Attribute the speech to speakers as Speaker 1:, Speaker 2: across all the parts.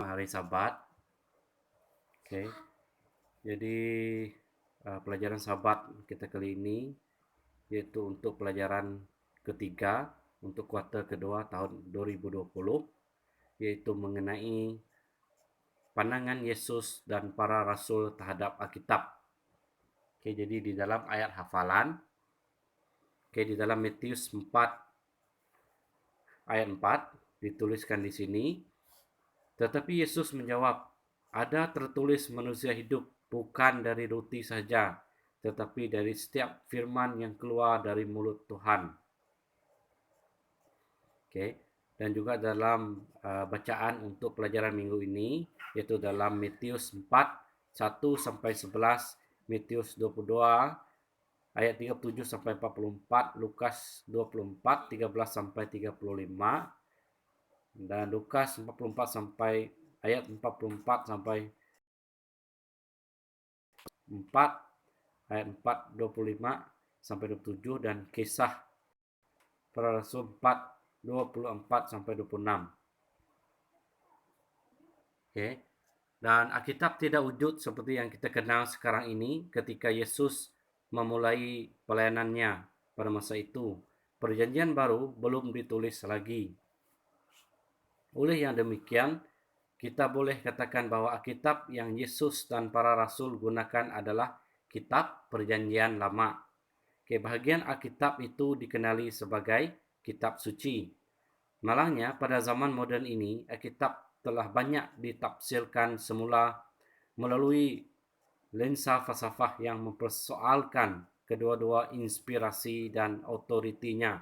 Speaker 1: hari Sabat. Oke, jadi pelajaran Sabat kita kali ini yaitu untuk pelajaran ketiga untuk kuartal kedua tahun 2020, yaitu mengenai pandangan Yesus dan para rasul terhadap Alkitab. Oke, jadi di dalam ayat hafalan, di dalam Matius 4 ayat 4 dituliskan di sini, tetapi Yesus menjawab, ada tertulis manusia hidup bukan dari roti saja, tetapi dari setiap firman yang keluar dari mulut Tuhan. Oke. Dan juga dalam bacaan untuk pelajaran minggu ini, yaitu dalam Matius 4 1 sampai 11, Matius 22 ayat 37 sampai 44, Lukas 24 13 sampai 35, dan Lukas 44 sampai ayat 44 sampai 4 ayat 4 25 sampai 27, dan Kisah Para Rasul 4 24 sampai 26. Oke. Dan Alkitab tidak wujud seperti yang kita kenal sekarang ini ketika Yesus memulai pelayanannya pada masa itu. Perjanjian baru belum ditulis lagi. Oleh yang demikian, kita boleh katakan bahwa Alkitab yang Yesus dan para rasul gunakan adalah kitab Perjanjian Lama. Bahagian Alkitab itu dikenali sebagai kitab suci. Malangnya, pada zaman moden ini, Alkitab telah banyak ditafsirkan semula melalui lensa falsafah yang mempersoalkan kedua-dua inspirasi dan otoritinya.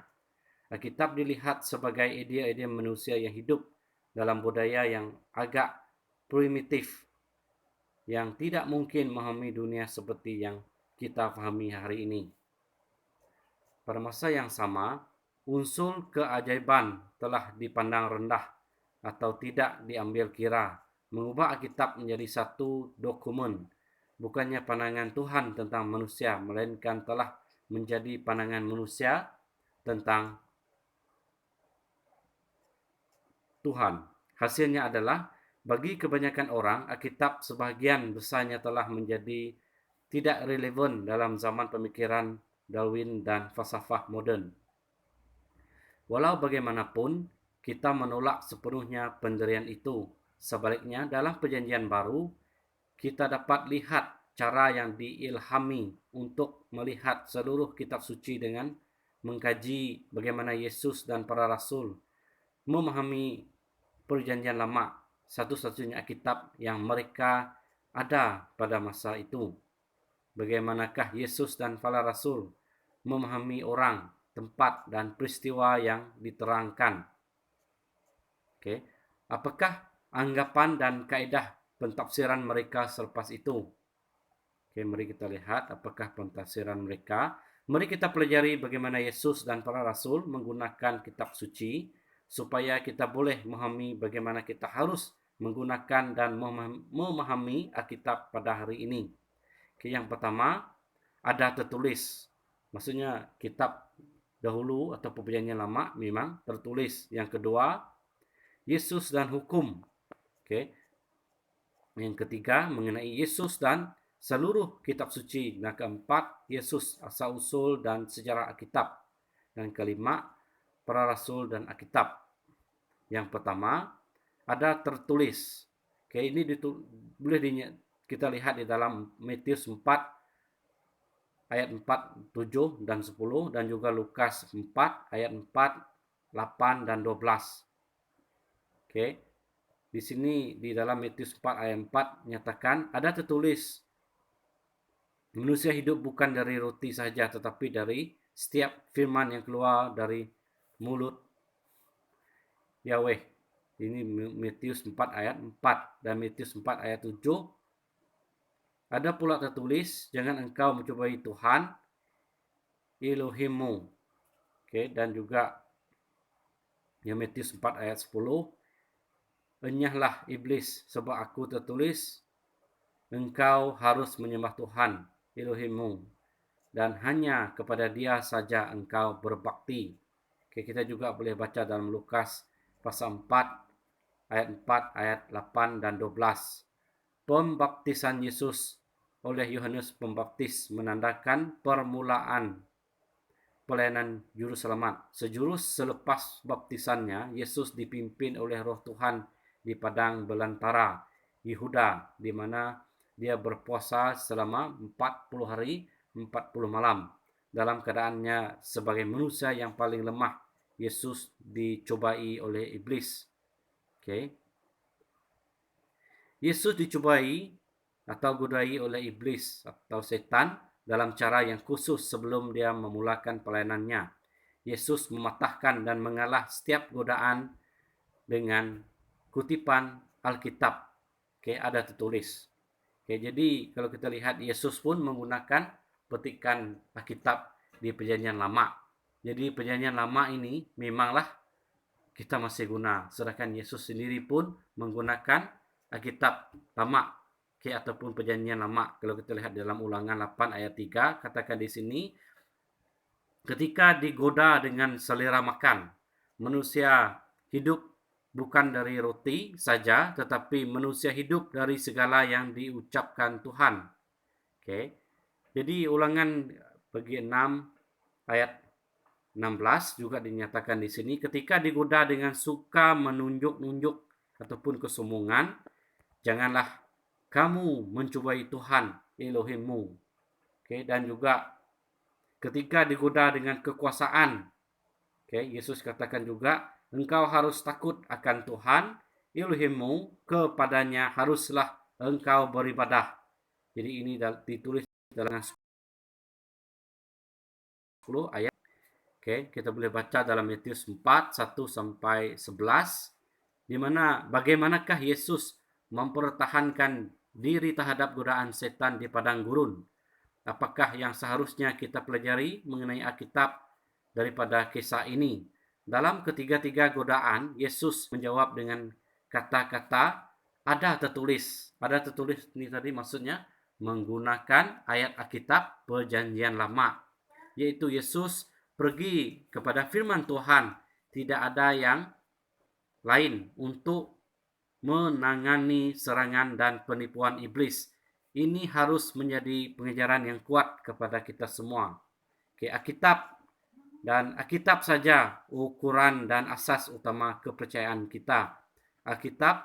Speaker 1: Alkitab dilihat sebagai idea-idea manusia yang hidup dalam budaya yang agak primitif, yang tidak mungkin memahami dunia seperti yang kita pahami hari ini. Pada masa yang sama, unsur keajaiban telah dipandang rendah atau tidak diambil kira, mengubah Alkitab menjadi satu dokumen. Bukannya pandangan Tuhan tentang manusia, melainkan telah menjadi pandangan manusia tentang Tuhan. Hasilnya adalah, bagi kebanyakan orang, Alkitab sebahagian besarnya telah menjadi tidak relevan dalam zaman pemikiran Darwin dan falsafah moden. Walau bagaimanapun, kita menolak sepenuhnya pendirian itu. Sebaliknya, dalam Perjanjian Baru, kita dapat lihat cara yang diilhami untuk melihat seluruh kitab suci dengan mengkaji bagaimana Yesus dan para rasul memahami Perjanjian Lama, satu-satunya kitab yang mereka ada pada masa itu. Bagaimanakah Yesus dan para rasul memahami orang, tempat, dan peristiwa yang diterangkan. Oke. Apakah anggapan dan kaedah pentafsiran mereka selepas itu? Oke, mari kita lihat apakah pentafsiran mereka. Mari kita pelajari bagaimana Yesus dan para rasul menggunakan kitab suci supaya kita boleh memahami bagaimana kita harus menggunakan dan memahami Alkitab pada hari ini. Oke, yang pertama, ada tertulis. Maksudnya kitab dahulu atau Perjanjian Lama memang tertulis. Yang kedua, Yesus dan hukum. Oke. Yang ketiga, mengenai Yesus dan seluruh kitab suci. Dan keempat, Yesus, asal-usul dan sejarah Alkitab. Dan kelima, para rasul dan Alkitab. Yang pertama, ada tertulis. Oke, ini boleh kita lihat di dalam Matius 4 ayat 4, 7 dan 10, dan juga Lukas 4 ayat 4, 8 dan 12. Oke. Di sini di dalam Matius 4 ayat 4 nyatakan ada tertulis, manusia hidup bukan dari roti saja tetapi dari setiap firman yang keluar dari mulut Yahweh. Ini Matius 4 ayat 4 dan Matius 4 ayat 7. Ada pula tertulis, jangan engkau mencobai Tuhan Elohimmu. Oke, dan juga Matius 4 ayat 10. Enyahlah iblis, sebab aku tertulis, engkau harus menyembah Tuhan Elohimmu dan hanya kepada Dia saja engkau berbakti. Oke, kita juga boleh baca dalam Lukas pasal 4 ayat 4, ayat 8 dan 12. Pembaptisan Yesus oleh Yohanes Pembaptis menandakan permulaan pelayanan juru selamat. Sejurus selepas baptisannya, Yesus dipimpin oleh Roh Tuhan di padang belantara Yehuda, di mana dia berpuasa selama 40 hari, 40 malam. Dalam keadaannya sebagai manusia yang paling lemah, Yesus dicobai oleh iblis. Okay. Yesus dicobai atau godai oleh iblis atau setan dalam cara yang khusus sebelum dia memulakan pelayanannya. Yesus mematahkan dan mengalah setiap godaan dengan kutipan Alkitab. Oke, ada tertulis. Oke, jadi kalau kita lihat Yesus pun menggunakan petikan Alkitab di Perjanjian Lama. Jadi Perjanjian Lama ini memanglah kita masih guna, sedangkan Yesus sendiri pun menggunakan Alkitab Lama, ataupun Perjanjian Lama. Kalau kita lihat dalam Ulangan 8 ayat 3, katakan di sini, ketika digoda dengan selera makan, manusia hidup bukan dari roti saja, tetapi manusia hidup dari segala yang diucapkan Tuhan. Oke. Jadi Ulangan bagi 6 ayat 16 juga dinyatakan di sini, ketika digoda dengan suka menunjuk-nunjuk ataupun kesombongan, janganlah kamu mencobai Tuhan Elohimmu. Oke, dan juga ketika digoda dengan kekuasaan, Yesus katakan juga, engkau harus takut akan Tuhan Elohimmu, kepadanya haruslah engkau beribadah. Jadi ini ditulis dalam 10 ayat. Oke, kita boleh baca dalam Matius 4, 1 sampai 11, di mana bagaimanakah Yesus mempertahankan diri terhadap godaan setan di padang gurun. Apakah yang seharusnya kita pelajari mengenai Alkitab daripada kisah ini? Dalam ketiga-tiga godaan, Yesus menjawab dengan kata-kata ada tertulis. Ada tertulis ini tadi maksudnya menggunakan ayat Alkitab Perjanjian Lama, yaitu Yesus pergi kepada firman Tuhan. Tidak ada yang lain untuk menangani serangan dan penipuan iblis. Ini harus menjadi pengejaran yang kuat kepada kita semua. Alkitab dan Alkitab saja ukuran dan asas utama kepercayaan kita. Alkitab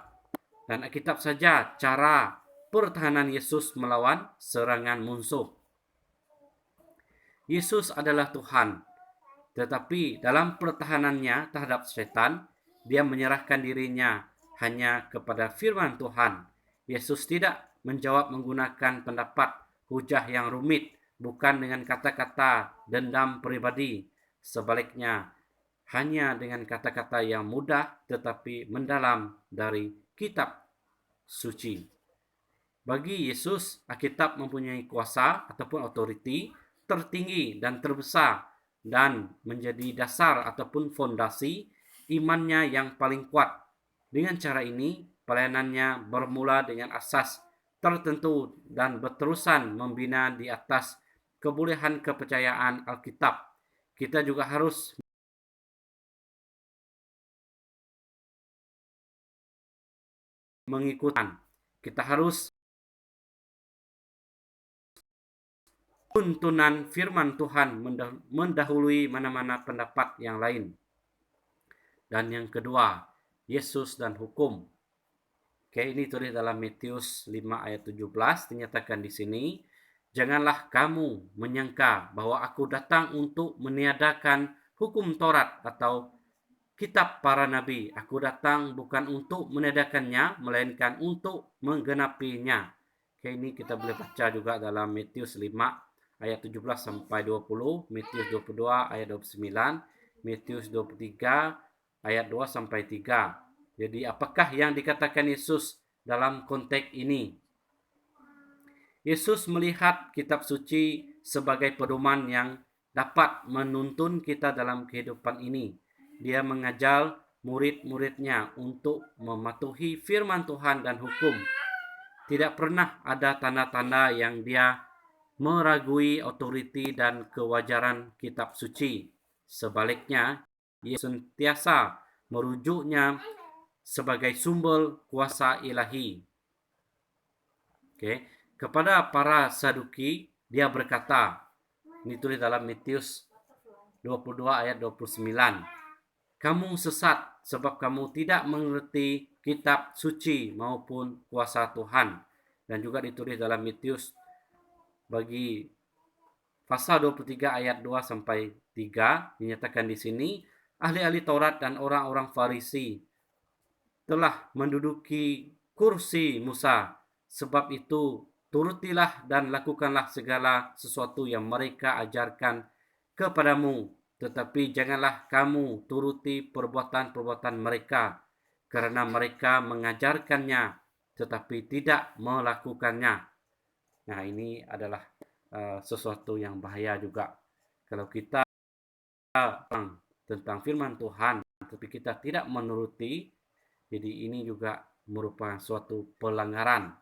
Speaker 1: dan Alkitab saja cara pertahanan Yesus melawan serangan musuh. Yesus adalah Tuhan, tetapi dalam pertahanannya terhadap setan, dia menyerahkan dirinya hanya kepada firman Tuhan. Yesus tidak menjawab menggunakan pendapat hujah yang rumit, bukan dengan kata-kata dendam pribadi. Sebaliknya, hanya dengan kata-kata yang mudah tetapi mendalam dari kitab suci. Bagi Yesus, Alkitab mempunyai kuasa ataupun otoriti tertinggi dan terbesar dan menjadi dasar ataupun fondasi imannya yang paling kuat. Dengan cara ini, pelayanannya bermula dengan asas tertentu dan berterusan membina di atas kebolehan kepercayaan Alkitab. Kita juga harus mengikuti. Kita harus tuntunan firman Tuhan mendahului mana-mana pendapat yang lain. Dan yang kedua, Yesus dan hukum. Ini tulis dalam Matius 5 ayat 17, dinyatakan di sini, janganlah kamu menyangka bahwa aku datang untuk meniadakan hukum Taurat atau kitab para nabi. Aku datang bukan untuk meniadakannya, melainkan untuk menggenapinya. Ini kita boleh baca juga dalam Matius 5 ayat 17 sampai 20, Matius 22 ayat 29, Matius 23 ayat 2 sampai 3. Jadi apakah yang dikatakan Yesus dalam konteks ini? Yesus melihat kitab suci sebagai pedoman yang dapat menuntun kita dalam kehidupan ini. Dia mengajar murid-muridnya untuk mematuhi firman Tuhan dan hukum. Tidak pernah ada tanda-tanda yang dia meragui otoriti dan kewajaran kitab suci. Sebaliknya, Yesus sentiasa merujuknya sebagai sumber kuasa ilahi. Kepada para Saduki, dia berkata, ini tulis dalam Matius 22 ayat 29. Kamu sesat sebab kamu tidak mengerti kitab suci maupun kuasa Tuhan. Dan juga ditulis dalam Matius bagi pasal 23 ayat 2 sampai 3 dinyatakan di sini, ahli-ahli Taurat dan orang-orang Farisi telah menduduki kursi Musa. Sebab itu turutilah dan lakukanlah segala sesuatu yang mereka ajarkan kepadamu. Tetapi janganlah kamu turuti perbuatan-perbuatan mereka, karena mereka mengajarkannya tetapi tidak melakukannya. Nah, ini adalah sesuatu yang bahaya juga. Kalau kita tentang firman Tuhan, tapi kita tidak menuruti, jadi ini juga merupakan suatu pelanggaran.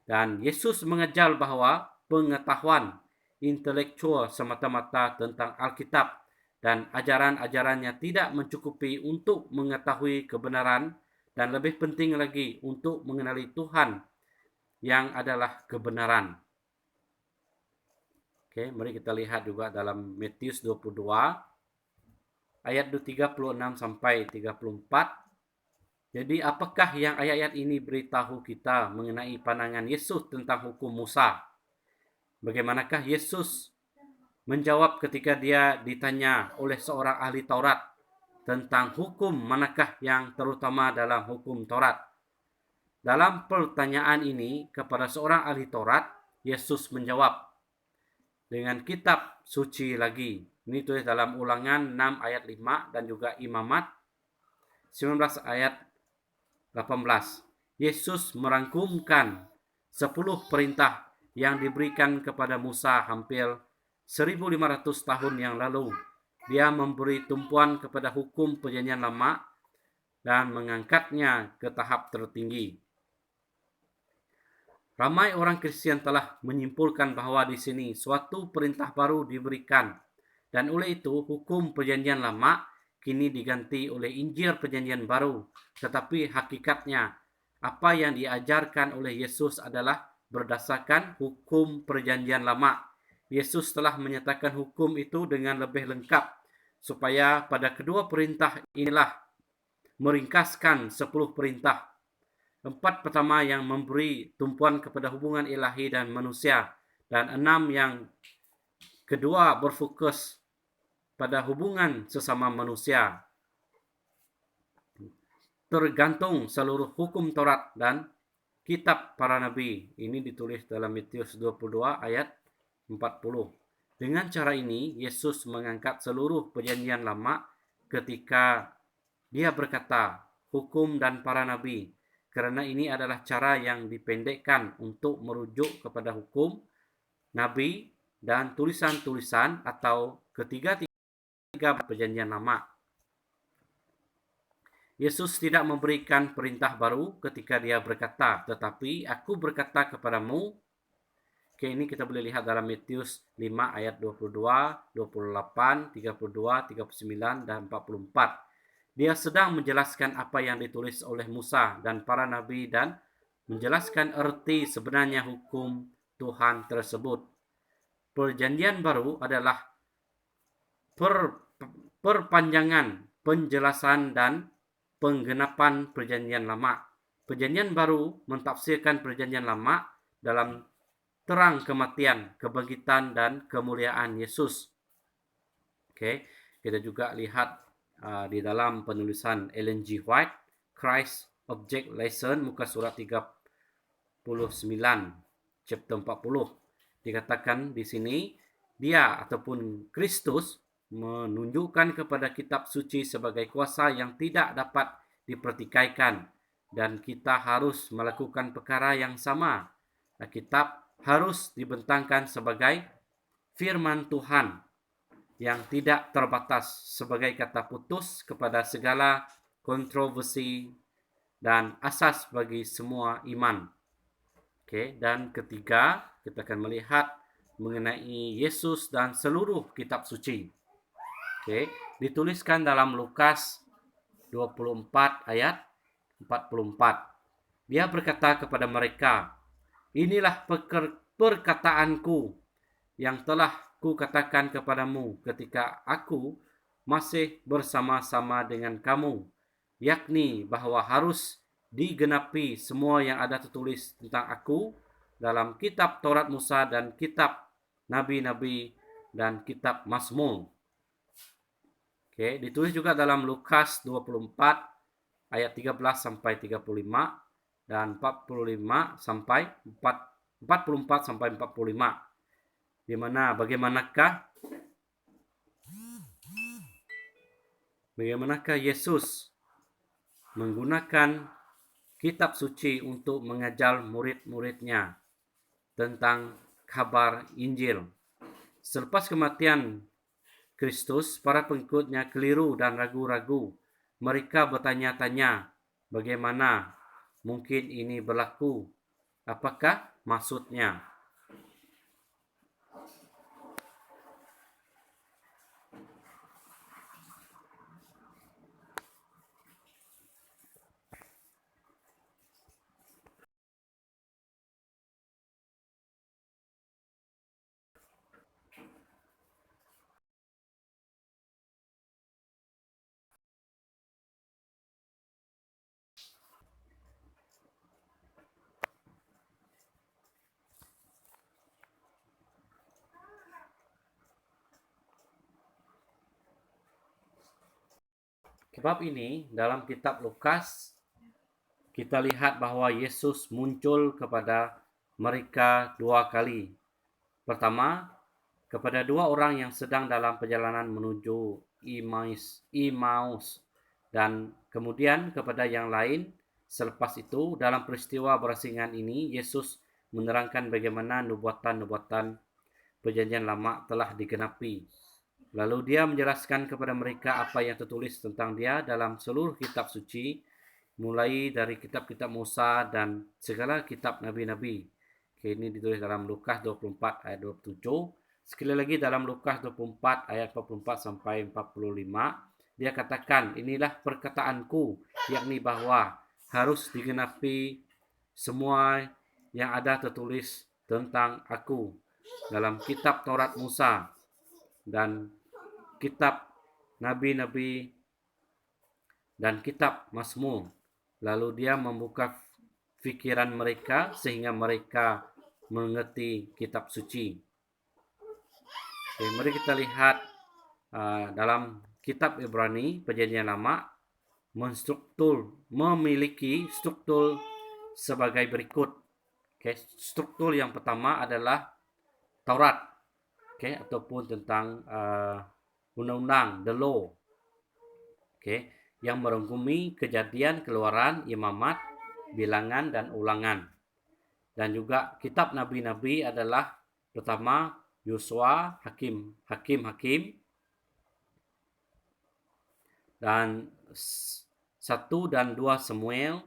Speaker 1: Dan Yesus mengajar bahwa pengetahuan intelektual semata-mata tentang Alkitab dan ajaran-ajarannya tidak mencukupi untuk mengetahui kebenaran, dan lebih penting lagi untuk mengenali Tuhan yang adalah kebenaran. Mari kita lihat juga dalam Matius 22 ayat 36 sampai 34. Jadi apakah yang ayat-ayat ini beritahu kita mengenai pandangan Yesus tentang hukum Musa? Bagaimanakah Yesus menjawab ketika dia ditanya oleh seorang ahli Taurat tentang hukum manakah yang terutama dalam hukum Taurat? Dalam pertanyaan ini kepada seorang ahli Taurat, Yesus menjawab dengan kitab suci lagi. Ini tulis dalam Ulangan 6 ayat 5 dan juga Imamat 19 ayat 18. Yesus merangkumkan 10 perintah yang diberikan kepada Musa hampir 1500 tahun yang lalu. Dia memberi tumpuan kepada hukum Perjanjian Lama dan mengangkatnya ke tahap tertinggi. Ramai orang Kristen telah menyimpulkan bahwa di sini suatu perintah baru diberikan, dan oleh itu hukum Perjanjian Lama kini diganti oleh Injil Perjanjian Baru. Tetapi hakikatnya apa yang diajarkan oleh Yesus adalah berdasarkan hukum Perjanjian Lama. Yesus telah menyatakan hukum itu dengan lebih lengkap, supaya pada kedua perintah inilah meringkaskan 10 perintah. 4 pertama yang memberi tumpuan kepada hubungan ilahi dan manusia, dan 6 yang kedua berfokus pada hubungan sesama manusia. Tergantung seluruh hukum Taurat dan kitab para nabi. Ini ditulis dalam Matius 22 ayat 40. Dengan cara ini, Yesus mengangkat seluruh Perjanjian Lama ketika dia berkata, hukum dan para nabi, karena ini adalah cara yang dipendekkan untuk merujuk kepada hukum, nabi, dan tulisan-tulisan atau ketiga Perjanjian Lama. Yesus tidak memberikan perintah baru ketika dia berkata, tetapi aku berkata kepadamu. Ini kita boleh lihat dalam Matius 5 ayat 22, 28, 32, 39, dan 44. Dia sedang menjelaskan apa yang ditulis oleh Musa dan para nabi dan menjelaskan erti sebenarnya hukum Tuhan tersebut. Perjanjian baru adalah perpanjangan, penjelasan, dan penggenapan Perjanjian Lama. Perjanjian baru mentafsirkan Perjanjian Lama dalam terang kematian, kebangkitan, dan kemuliaan Yesus. Kita juga lihat di dalam penulisan Ellen G. White, Christ Object Lesson, muka surat 39, chapter 40. Dikatakan di sini, dia ataupun Kristus menunjukkan kepada kitab suci sebagai kuasa yang tidak dapat dipertikaikan, dan kita harus melakukan perkara yang sama. Kitab harus dibentangkan sebagai firman Tuhan yang tidak terbatas sebagai kata putus kepada segala kontroversi dan asas bagi semua iman. Dan ketiga, kita akan melihat mengenai Yesus dan seluruh kitab suci. Dituliskan dalam Lukas 24 ayat 44. Dia berkata kepada mereka, inilah perkataanku yang telah kukatakan kepadamu ketika aku masih bersama-sama dengan kamu, yakni bahwa harus digenapi semua yang ada tertulis tentang aku dalam kitab Taurat Musa dan kitab Nabi-Nabi dan kitab Mazmur. Oke, ditulis juga dalam Lukas 24 ayat 13 sampai 35 dan 45 sampai 44 sampai 45. Di mana bagaimanakah Yesus menggunakan kitab suci untuk mengajar murid-muridnya tentang kabar Injil. Selepas kematian Kristus, para pengikutnya keliru dan ragu-ragu. Mereka bertanya-tanya, bagaimana mungkin ini berlaku? Apakah maksudnya? Sebab ini dalam kitab Lukas kita lihat bahwa Yesus muncul kepada mereka 2 kali. Pertama, kepada 2 orang yang sedang dalam perjalanan menuju Emmaus, dan kemudian kepada yang lain. Selepas itu, dalam peristiwa berasingan ini, Yesus menerangkan bagaimana nubuatan-nubuatan perjanjian lama telah digenapi. Lalu dia menjelaskan kepada mereka apa yang tertulis tentang dia dalam seluruh kitab suci, mulai dari kitab-kitab Musa dan segala kitab nabi-nabi. Ini ditulis dalam Lukas 24 ayat 27. Sekali lagi dalam Lukas 24 ayat 44 sampai 45, dia katakan, inilah perkataanku, yakni bahwa harus digenapi semua yang ada tertulis tentang aku dalam kitab Taurat Musa dan kitab nabi-nabi dan kitab Mazmur. Lalu dia membuka fikiran mereka sehingga mereka mengerti kitab suci. Oke, mari kita lihat dalam kitab Ibrani perjanjian lama memiliki struktur sebagai berikut. Oke, struktur yang pertama adalah Taurat, oke, ataupun tentang undang-undang, the law, oke, yang merangkumi Kejadian, Keluaran, Imamat, Bilangan, dan Ulangan. Dan juga kitab nabi-nabi adalah pertama Yosua, Hakim, dan 1 dan 2 Samuel,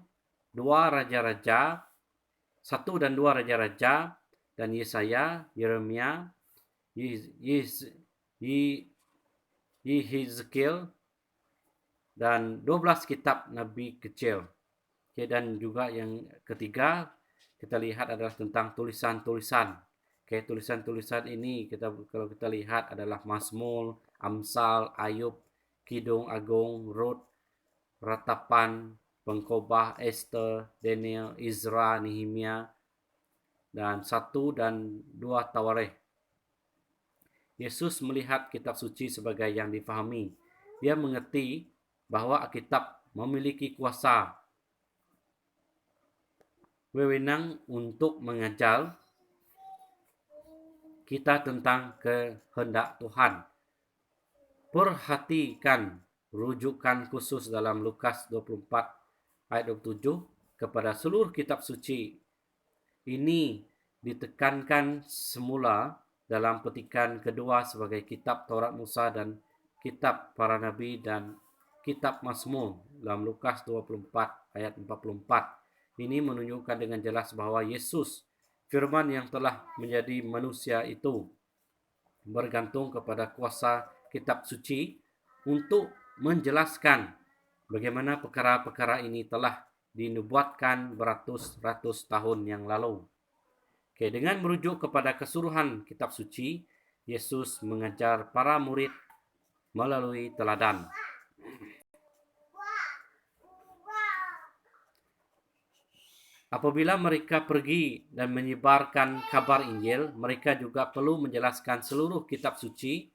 Speaker 1: 2 raja-raja, 1 dan 2 raja-raja, dan Yesaya, Yeremia, Yehezkiel, dan 12 kitab nabi kecil. Oke, dan juga yang ketiga kita lihat adalah tentang tulisan-tulisan. Oke, tulisan-tulisan ini kalau kita lihat adalah Mazmur, Amsal, Ayub, Kidung Agung, Rut, Ratapan, Pengkhotbah, Esther, Daniel, Izra, Nehemia, dan 1 dan 2 Tawarikh. Yesus melihat kitab suci sebagai yang difahami. Dia mengerti bahwa Alkitab memiliki kuasa wewenang untuk mengajar kita tentang kehendak Tuhan. Perhatikan rujukan khusus dalam Lukas 24 ayat 27 kepada seluruh kitab suci. Ini ditekankan semula dalam petikan kedua sebagai kitab Taurat Musa dan kitab para nabi dan kitab Mazmur dalam Lukas 24 ayat 44. Ini menunjukkan dengan jelas bahwa Yesus, firman yang telah menjadi manusia itu, bergantung kepada kuasa kitab suci untuk menjelaskan bagaimana perkara-perkara ini telah dinubuatkan beratus-ratus tahun yang lalu. Oke, dengan merujuk kepada keseluruhan kitab suci, Yesus mengajar para murid melalui teladan. Apabila mereka pergi dan menyebarkan kabar Injil, mereka juga perlu menjelaskan seluruh kitab suci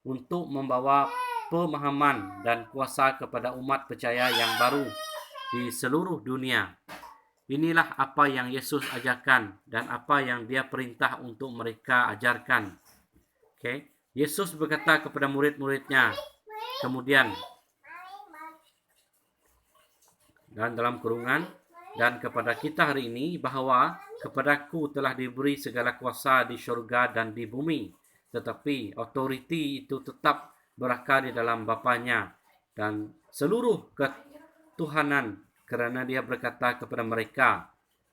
Speaker 1: untuk membawa pemahaman dan kuasa kepada umat percaya yang baru di seluruh dunia. Inilah apa yang Yesus ajarkan dan apa yang Dia perintah untuk mereka ajarkan. Okay. Yesus berkata kepada murid-muridnya, kemudian, dan dalam kurungan, dan kepada kita hari ini, bahawa kepadaku telah diberi segala kuasa di syurga dan di bumi. Tetapi autoriti itu tetap berakar di dalam Bapanya dan seluruh ketuhanan, kerana Dia berkata kepada mereka,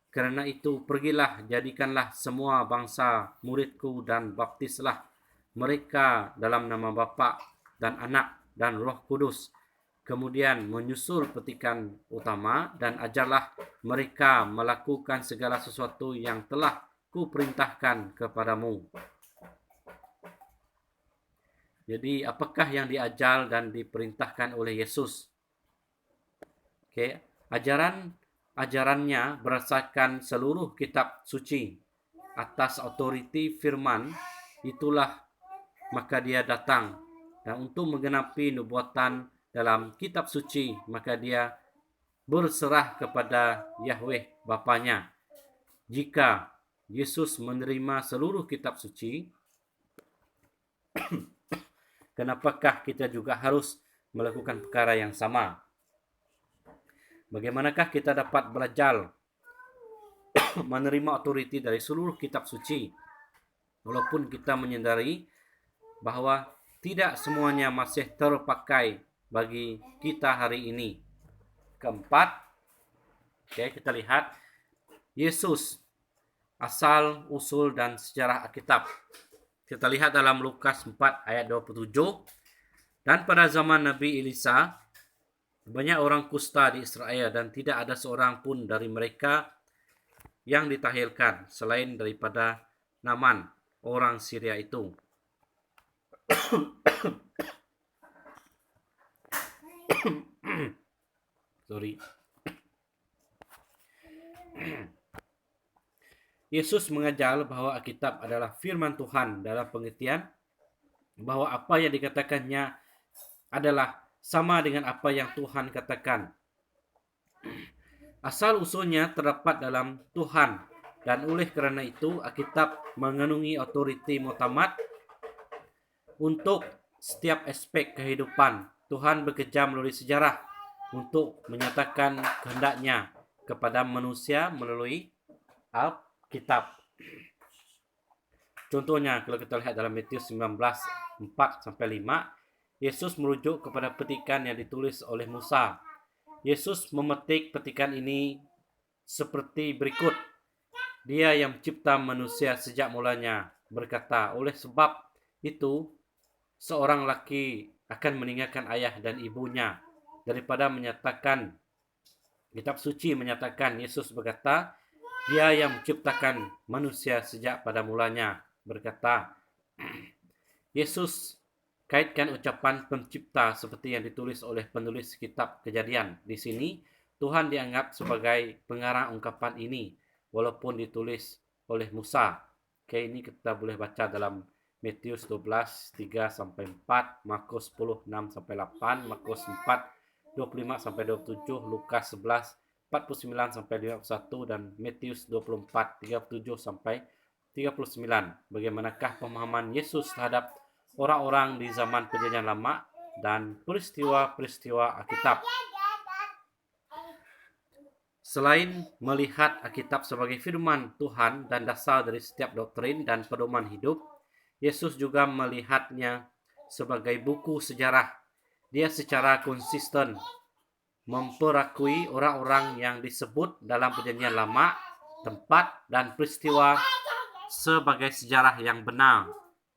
Speaker 1: kerana itu pergilah, jadikanlah semua bangsa muridku dan baptislah mereka dalam nama Bapa dan Anak dan Roh Kudus. Kemudian menyusul petikan utama, dan ajarlah mereka melakukan segala sesuatu yang telah kuperintahkan kepadamu. Jadi apakah yang diajar dan diperintahkan oleh Yesus? Okay. Ajarannya berdasarkan seluruh kitab suci atas autoriti firman, itulah maka Dia datang, dan untuk menggenapi nubuatan dalam kitab suci, maka Dia berserah kepada Yahweh Bapanya. Jika Yesus menerima seluruh kitab suci, kenapakah kita juga harus melakukan perkara yang sama? Bagaimanakah kita dapat belajar menerima autoriti dari seluruh kitab suci, walaupun kita menyadari bahawa tidak semuanya masih terpakai bagi kita hari ini. Keempat, kita lihat Yesus, asal, usul dan sejarah Alkitab. Kita lihat dalam Lukas 4 ayat 27. Dan pada zaman Nabi Elisa, banyak orang kusta di Israel, dan tidak ada seorang pun dari mereka yang ditahirkan selain daripada Naaman, orang Syria itu. Yesus mengajar bahawa Alkitab adalah firman Tuhan dalam pengertian bahawa apa yang dikatakannya adalah sama dengan apa yang Tuhan katakan. Asal usulnya terdapat dalam Tuhan, dan oleh kerana itu Alkitab mengandungi autoriti muktamad untuk setiap aspek kehidupan. Tuhan bekerja melalui sejarah untuk menyatakan kehendaknya kepada manusia melalui Alkitab. Contohnya, kalau kita lihat dalam Matius 19:4-5, Yesus merujuk kepada petikan yang ditulis oleh Musa. Yesus memetik petikan ini seperti berikut. Dia yang mencipta manusia sejak mulanya berkata, oleh sebab itu seorang lelaki akan meninggalkan ayah dan ibunya. Daripada menyatakan, kitab suci menyatakan, Yesus berkata, Dia yang menciptakan manusia sejak pada mulanya berkata. Yesus kaitkan ucapan pencipta seperti yang ditulis oleh penulis kitab Kejadian. Di sini Tuhan dianggap sebagai pengarang ungkapan ini walaupun ditulis oleh Musa. Ini kita boleh baca dalam Matius 12:3-4, Markus 10:6-8, Markus 4:25-27, Lukas 11:49-51 dan Matius 24:37-39. Bagaimanakah pemahaman Yesus terhadap orang-orang di zaman Perjanjian Lama dan peristiwa-peristiwa Alkitab? Selain melihat Alkitab sebagai firman Tuhan dan dasar dari setiap doktrin dan pedoman hidup, Yesus juga melihatnya sebagai buku sejarah. Dia secara konsisten memperakui orang-orang yang disebut dalam Perjanjian Lama, tempat dan peristiwa sebagai sejarah yang benar.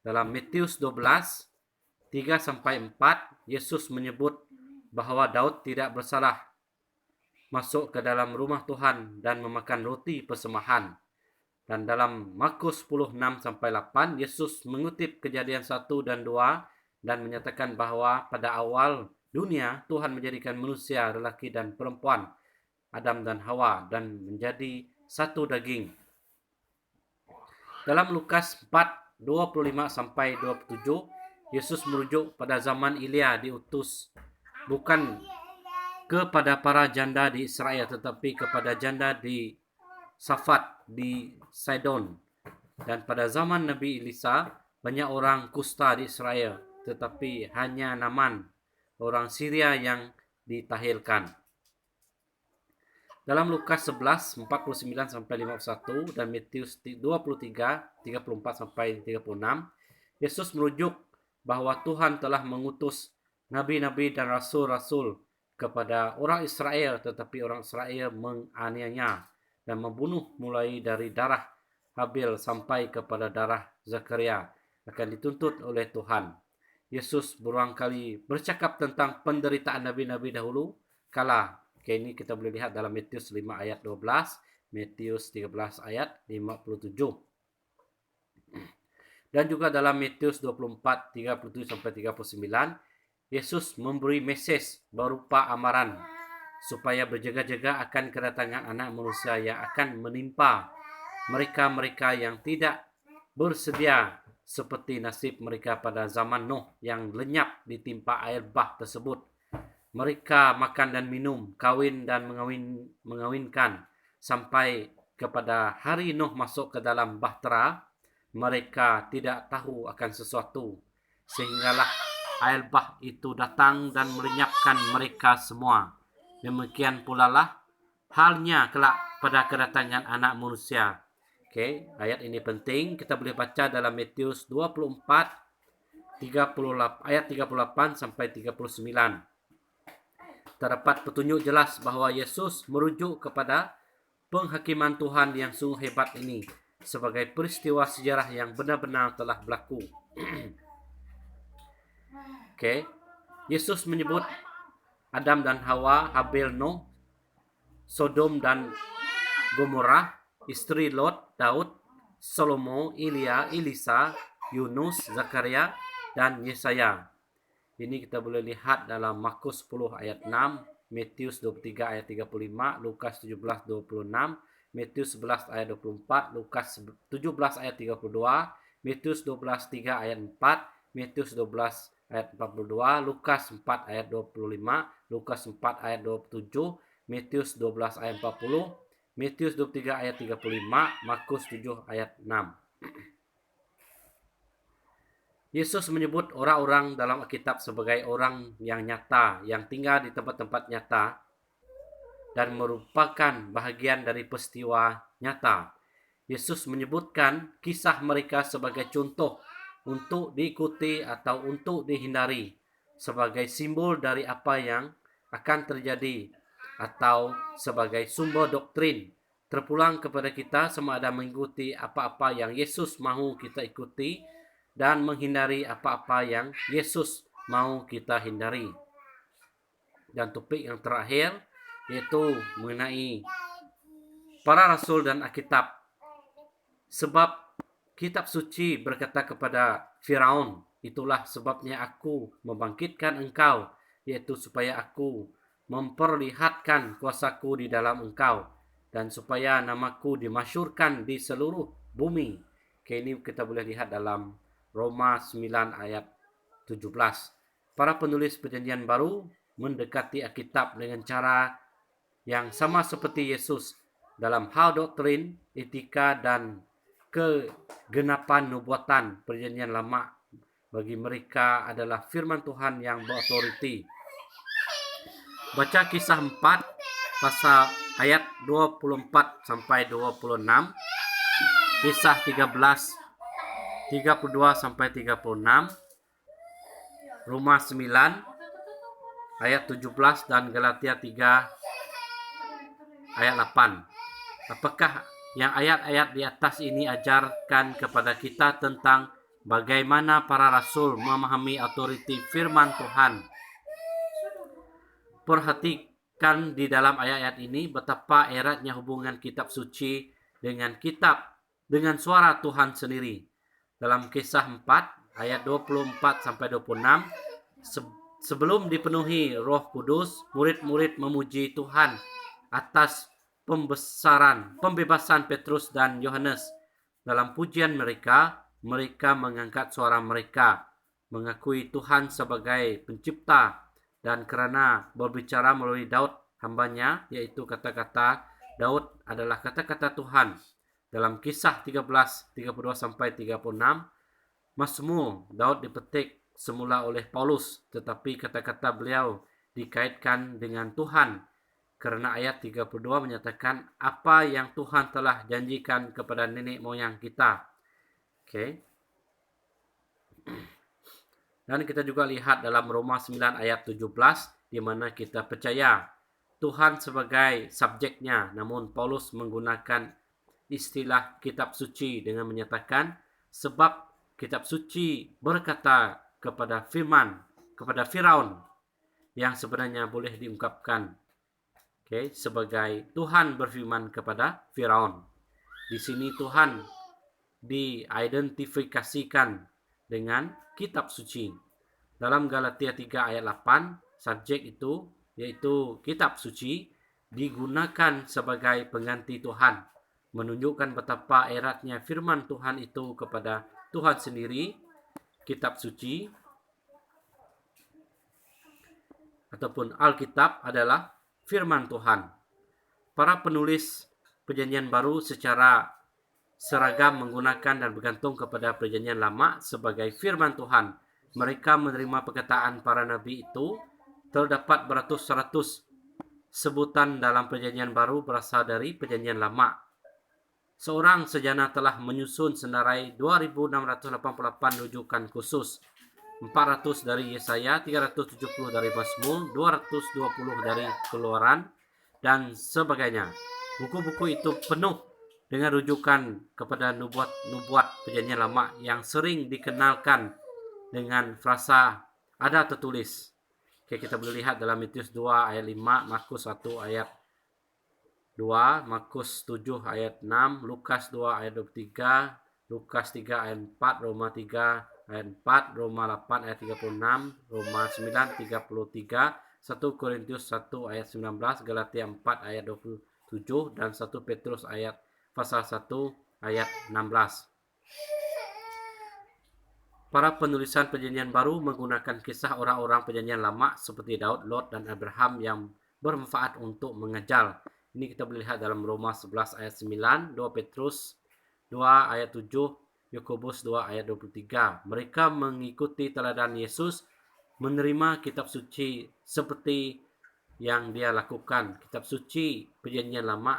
Speaker 1: Dalam Matius 12:3-4, Yesus menyebut bahwa Daud tidak bersalah masuk ke dalam rumah Tuhan dan memakan roti persembahan. Dan dalam Markus 10:6-8, Yesus mengutip Kejadian 1 dan 2 dan menyatakan bahwa pada awal dunia Tuhan menjadikan manusia lelaki dan perempuan, Adam dan Hawa, dan menjadi satu daging. Dalam Lukas 4:25-27, Yesus merujuk pada zaman Elia diutus bukan kepada para janda di Israel tetapi kepada janda di Safat di Sidon. Dan pada zaman Nabi Elisa banyak orang kusta di Israel tetapi hanya Naaman orang Syria yang ditahirkan. Dalam Lukas 11:49-51 dan Matius 23:34-36, Yesus merujuk bahwa Tuhan telah mengutus nabi-nabi dan rasul-rasul kepada orang Israel, tetapi orang Israel menganiaya dan membunuh mulai dari darah Habil sampai kepada darah Zakaria akan dituntut oleh Tuhan. Yesus berulang kali bercakap tentang penderitaan nabi-nabi dahulu kala. Ini kita boleh lihat dalam Matius 5 ayat 12, Matius 13 ayat 57. Dan juga dalam Matius 24, 37-39, Yesus memberi mesej berupa amaran supaya berjaga-jaga akan kedatangan anak manusia yang akan menimpa mereka-mereka yang tidak bersedia seperti nasib mereka pada zaman Nuh yang lenyap ditimpa air bah tersebut. Mereka makan dan minum, kawin dan mengawinkan sampai kepada hari Nuh masuk ke dalam bahtera. Mereka tidak tahu akan sesuatu sehinggalah air bah itu datang dan melenyapkan mereka semua. Demikian pula lah halnya kelak pada kedatangan anak manusia. Ayat ini penting. Kita boleh baca dalam Matius 24 ayat 38 sampai 39. Terdapat petunjuk jelas bahwa Yesus merujuk kepada penghakiman Tuhan yang sungguh hebat ini sebagai peristiwa sejarah yang benar-benar telah berlaku. Yesus menyebut Adam dan Hawa, Habil, Nuh, Sodom dan Gomorrah, istri Lot, Daud, Salomo, Elia, Elisa, Yunus, Zakaria, dan Yesaya. Ini kita boleh lihat dalam Markus 10 ayat 6, Matius 23 ayat 35, Lukas 17:26, Matius 11 ayat 24, Lukas 17 ayat 32, Matius 12:3 ayat 4, Matius 12 ayat 42, Lukas 4 ayat 25, Lukas 4 ayat 27, Matius 12 ayat 40, Matius 23 ayat 35, Markus 7 ayat 6. Yesus menyebut orang-orang dalam Alkitab sebagai orang yang nyata, yang tinggal di tempat-tempat nyata dan merupakan bahagian dari peristiwa nyata. Yesus menyebutkan kisah mereka sebagai contoh untuk diikuti atau untuk dihindari, sebagai simbol dari apa yang akan terjadi atau sebagai sumber doktrin terpulang kepada kita sama ada mengikuti apa-apa yang Yesus mahu kita ikuti dan menghindari apa-apa yang Yesus mahu kita hindari. Dan topik yang terakhir yaitu mengenai para rasul dan Alkitab. Sebab kitab suci berkata kepada Firaun, itulah sebabnya aku membangkitkan engkau, yaitu supaya aku memperlihatkan kuasaku di dalam engkau dan supaya namaku dimasyurkan di seluruh bumi. Ini kita boleh lihat dalam Roma 9 ayat 17. Para penulis perjanjian baru mendekati Alkitab dengan cara yang sama seperti Yesus dalam hal doktrin, etika dan kegenapan nubuatan. Perjanjian lama bagi mereka adalah firman Tuhan yang berautoriti. Baca Kisah 4 pasal ayat 24 sampai 26, Kisah 13 32 sampai 36, Roma 9 ayat 17 dan Galatia 3 ayat 8. Apakah yang ayat-ayat di atas ini ajarkan kepada kita tentang bagaimana para rasul memahami otoriti firman Tuhan? perhatikan di dalam ayat-ayat ini betapa eratnya hubungan kitab suci dengan suara Tuhan sendiri. Dalam Kisah 4 ayat 24 sampai 26, sebelum dipenuhi Roh Kudus, murid-murid memuji Tuhan atas pembebasan Petrus dan Yohanes. Dalam pujian mereka mengangkat suara mereka, mengakui Tuhan sebagai pencipta, dan karena berbicara melalui Daud hambanya, yaitu kata-kata Daud adalah kata-kata Tuhan. Dalam Kisah 13, 32 sampai 36, Mazmur Daud dipetik semula oleh Paulus, tetapi kata-kata beliau dikaitkan dengan Tuhan, karena ayat 32 menyatakan apa yang Tuhan telah janjikan kepada nenek moyang kita. Oke. Dan kita juga lihat dalam Roma 9 ayat 17, di mana kita percaya Tuhan sebagai subjeknya, namun Paulus menggunakan istilah kitab suci dengan menyatakan sebab kitab suci berkata kepada Firaun yang sebenarnya boleh diungkapkan sebagai Tuhan berfirman kepada Firaun. Di sini Tuhan diidentifikasikan dengan kitab suci. Dalam Galatia 3 ayat 8, subjek itu yaitu kitab suci digunakan sebagai pengganti Tuhan, menunjukkan betapa eratnya firman Tuhan itu kepada Tuhan sendiri. Kitab suci ataupun Alkitab adalah firman Tuhan. Para penulis Perjanjian Baru secara seragam menggunakan dan bergantung kepada Perjanjian Lama sebagai firman Tuhan. Mereka menerima perkataan para nabi itu. Terdapat beratus-ratus sebutan dalam Perjanjian Baru berasal dari Perjanjian Lama. Seorang sejana telah menyusun senarai 2.688 rujukan khusus. 400 dari Yesaya, 370 dari Mazmur, 220 dari Keluaran, dan sebagainya. Buku-buku itu penuh dengan rujukan kepada nubuat Perjanjian Lama yang sering dikenalkan dengan frasa ada tertulis. Oke, kita boleh lihat dalam Matius 2 ayat 5, Markus 1 ayat 2, Markus 7 ayat 6, Lukas 2 ayat 23, Lukas 3 ayat 4, Roma 3 ayat 4, Roma 8 ayat 36, Roma 9 33, 1 Korintus 1 ayat 19, Galatia 4 ayat 27, dan 1 Petrus ayat pasal 1 ayat 16. Para penulisan Perjanjian Baru menggunakan kisah orang-orang Perjanjian Lama seperti Daud, Lot, dan Abraham yang bermanfaat untuk mengajar. Ini kita boleh lihat dalam Roma 11 ayat 9, 2 Petrus 2 ayat 7, Yakobus 2 ayat 23. Mereka mengikuti teladan Yesus, menerima kitab suci seperti yang dia lakukan. Kitab suci Perjanjian Lama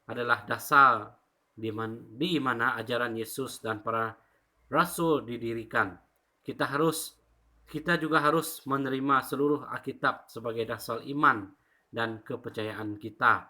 Speaker 1: adalah dasar di mana ajaran Yesus dan para Rasul didirikan. Kita juga harus menerima seluruh Alkitab sebagai dasar iman dan kepercayaan kita.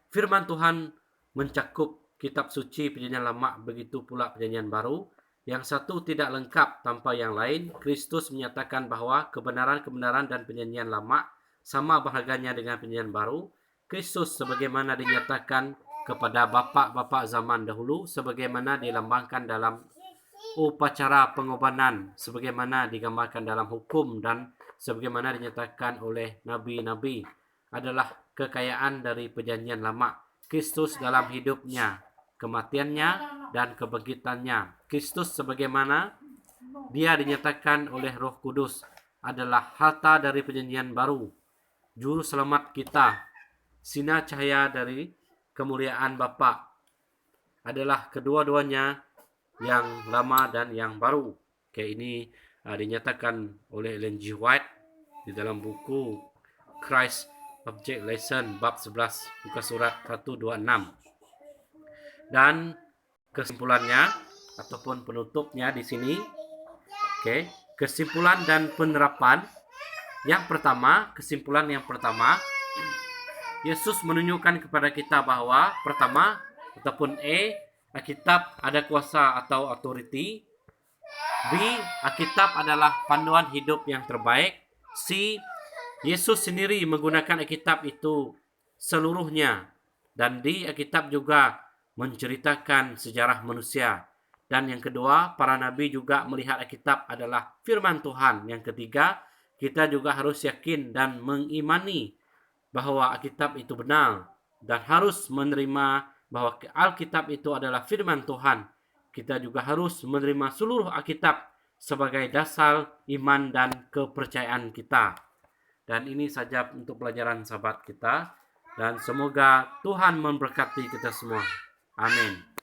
Speaker 1: Firman Tuhan mencakup kitab suci Perjanjian Lama, begitu pula Perjanjian Baru. Yang satu tidak lengkap tanpa yang lain. Kristus menyatakan bahwa kebenaran-kebenaran dan Perjanjian Lama sama berharganya dengan Perjanjian Baru. Kristus sebagaimana dinyatakan kepada bapa-bapa zaman dahulu, sebagaimana dilambangkan dalam upacara pengorbanan, sebagaimana digambarkan dalam hukum, dan sebagaimana dinyatakan oleh nabi-nabi, adalah kekayaan dari Perjanjian Lama. Kristus dalam hidupnya, kematiannya, dan kebangkitannya. Kristus sebagaimana dia dinyatakan oleh Roh Kudus adalah harta dari Perjanjian Baru, juru selamat kita, sinar cahaya dari kemuliaan Bapa, adalah kedua-duanya yang lama dan yang baru. Oke, ini dinyatakan oleh Ellen G. White di dalam buku Christ Object Lesson bab 11 buka surat 126. Dan kesimpulannya ataupun penutupnya di sini. Oke, kesimpulan dan penerapan. Kesimpulan yang pertama, Yesus menunjukkan kepada kita bahwa pertama ataupun Alkitab ada kuasa atau authority. B, Alkitab adalah panduan hidup yang terbaik. C, Yesus sendiri menggunakan Alkitab itu seluruhnya. Dan di Alkitab juga menceritakan sejarah manusia. Dan yang kedua, para nabi juga melihat Alkitab adalah firman Tuhan. Yang ketiga, kita juga harus yakin dan mengimani bahwa Alkitab itu benar. Dan harus menerima bahwa Alkitab itu adalah firman Tuhan. Kita juga harus menerima seluruh Alkitab sebagai dasar iman dan kepercayaan kita. Dan ini saja untuk pelajaran sahabat kita. Dan semoga Tuhan memberkati kita semua. Amin.